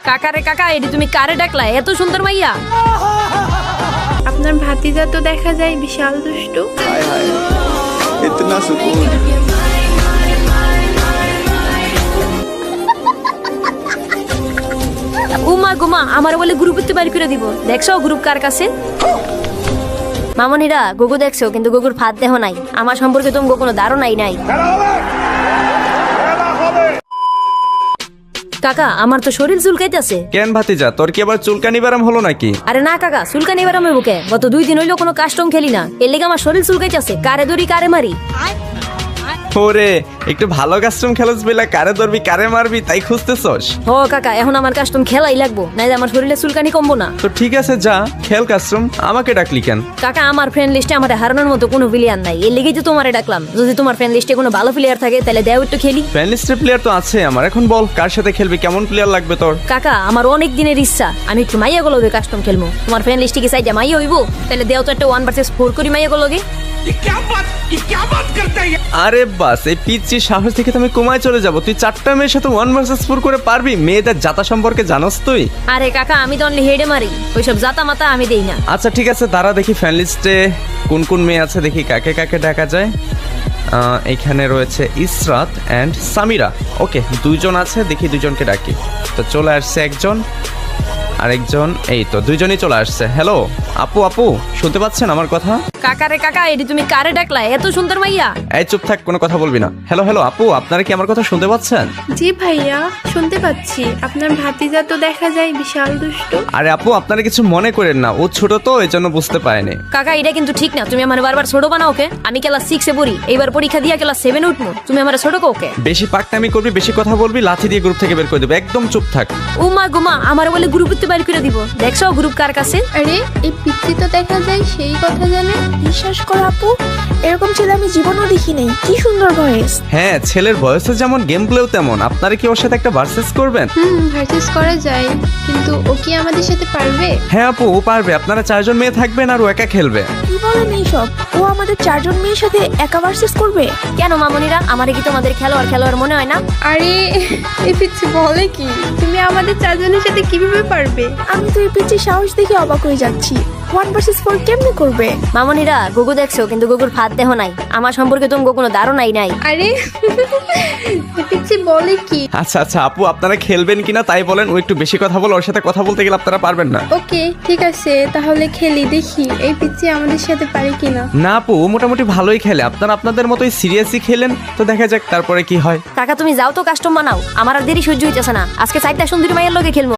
কাকা রে কাকা, এটি তুমি কারে ডাকলা? এত সুন্দর মাইয়া। আপনার ভাতিজা তো দেখা যায় বিশাল দুষ্টু। हाय हाय इतना सुकून। উমা গুমা, আমার বলে গ্রুপে বাইর করে দিব। দেখছো গ্রুপ কার কাছে? মামনিরা, গুগু দেখছো, কিন্তু গুগুর ফাঁদ দেহ নাই। আমার সম্পর্কে তুমি কোনো ধারণাই নাই। কাকা, আমার তো শরীর চুলকাইতেছে। কেন ভাতিজা, তোর কি আবার চুলকানি ব্যারাম হলো নাকি? আরে না কাকা, চুলকানি এবার আমি বুকে গত 2 দিন হইলো কোনো কাস্টম খেলি না, এর লেগে আমার শরীর চুলকাইতেছে। কারে ধরি কারে মারি। ওরে, একটু ভালো কাস্টম খেলোস বেলা, কারে ধরবি কারে মারবি তাই খুঁজতেছস? ও কাকা, এখন আমার কাস্টম খেলাই লাগবো, নাই আমার শরীরে চুলকানি কমবো না। তো ঠিক আছে, যা খেল কাস্টম। আমাকে ডাকলি কেন? কাকা, আমার ফ্রেন্ড লিস্টে আমার হারানোর মতো কোনো প্লেয়ার নাই, এর লেগেই তো তোমারে ডাকলাম। যদি তোমার ফ্রেন্ড লিস্টে কোনো ভালো প্লেয়ার থাকে তাহলে দেও একটু খেলি। ফ্যান লিস্টের প্লেয়ার তো আছে আমার। এখন বল কার সাথে খেলবি, কেমন প্লেয়ার লাগবে তোর? কাকা, আমার অনেক দিনের ইচ্ছা আমি একটু মাইয়া গুলোকে কাস্টম খেলবো। তোমার ফ্রেন্ড লিস্টে কি চাইজা মাইয়া হইবো? তাহলে দেও তো একটা 1 vs 4 করি মাইয়া গুলোকে। আরে বাস, এই পিচ্ছি সাহস থেকে তুমি কমায় চলে যাবো। তুই 4টা মেয়ের সাথে 1 vs 4 করে পারবি? মেয়েদের জাতা সম্পর্কে জানোস তুই? আরে কাকা, আমি তো অনলি হেডে মারি, ওইসব জাতা মাতা আমি দেই না। আচ্ছা ঠিক আছে, তারা দেখি ফ্যান লিস্টে কোন কোন মেয়ে আছে, দেখি কাকে কাকে ডাকা যায়। এখানে রয়েছে ইসরাত অ্যান্ড সামিরা। ওকে, 2জন আছে, দেখি 2জনকে ডাকি। তো চলে আসছে একজন, আরেকজন। এই তো 2জনই চলে আসছে। হ্যালো আপু, আপু শুনতে পাচ্ছেন আমার কথা? কাকা রে কাকা, এটি তুমি কারে ডাকলা? এত সুন্দর মাইয়া। এই চুপ থাক, কোনো কথা বলবি না। হ্যালো হ্যালো আপু, আপনারা কি আমার কথা শুনতে পাচ্ছেন? জি ভাইয়া, শুনতে পাচ্ছি। আপনার ভাতিজা তো দেখা যায় বিশাল দুষ্টু। আরে আপু, আপনারা কিছু মনে করেন না, ও ছোট তো এই জন্য বুঝতে পারেনি। কাকা, এটা কিন্তু ঠিক না, তুমি আমার বারবার ছোট বানাও ওকে। আমি ক্লাস 6 এ পড়ি, এইবার পরীক্ষা দিয়া ক্লাস 7 এ উঠবো, তুমি আমার ছোট ওকে। বেশি পাকনামি করবি, বেশি কথা বলবি, লাথি দিয়ে গ্রুপ থেকে বের করে দেবো। একদম চুপ থাক। উমা গুমা, আমার বলে গ্রুপে বাইর করে দিব। দেখছো গ্রুপ কার কাছে? আরে এই পিচ্ছি তো দেখা যায় সেই কথা জানে। বিশ্বাস করো আপু, এরকম ছেলে আমি জীবনও দেখি নাই। কি সুন্দর ভয়েস। হ্যাঁ, ছেলের বয়সে যেমন গেম প্লেও তেমন। আপনারা কি ওর সাথে একটা ভার্সেস করবেন? ভার্সেস করা যায়, কিন্তু ও কি আমাদের সাথে পারবে? হ্যাঁ আপু, ও পারবে। আপনারা 4জন মেয়ে থাকবেন আর ও একা খেলবে। কি বলেন এইসব? ও আমাদের 4জন মেয়ের সাথে একা ভার্সেস করবে? কেন মামনিরা, আমারে কি তোমাদের খেলোয়াড় মনে হয় না? আরে এই পিচ্ছি বলে কি? তুমি আমাদের 4জনের সাথে কিভাবে পারবে? আমি তো এই পিচ্ছি সাহস দেখে অবাক হয়ে যাচ্ছি। 1 vs 4 কেমনে করবে? মামনিরা, গুগু দেখছো, কিন্তু গুগুর ফাঁদ দেহ নাই। আমার সম্পর্কে তুমি কোনো ধারণাই নাই। আরে এই পিচ্ছি বলে কি? আচ্ছা আচ্ছা আপু, আপনারা খেলবেন কিনা তাই বলেন। ও একটু বেশি কথা বলে, ওর সাথে কথা বলতে গেলে আপনারা পারবেন না। ওকে ঠিক আছে, তাহলে খেলি, দেখি এই পিচ্ছি আমাদের সাথে পারে কিনা। না আপু, ও মোটামুটি ভালোই খেলে। আপনারা আপনাদের মতোই সিরিয়াসলি খেলেন, তো দেখা যাক তারপরে কি হয়। কাকা, তুমি যাও তো কাস্টম বানাও, আমার আর দেরি সহ্য হইতেছে না। আজকে 4টা সুন্দরী মাইয়ের লগে খেলবো।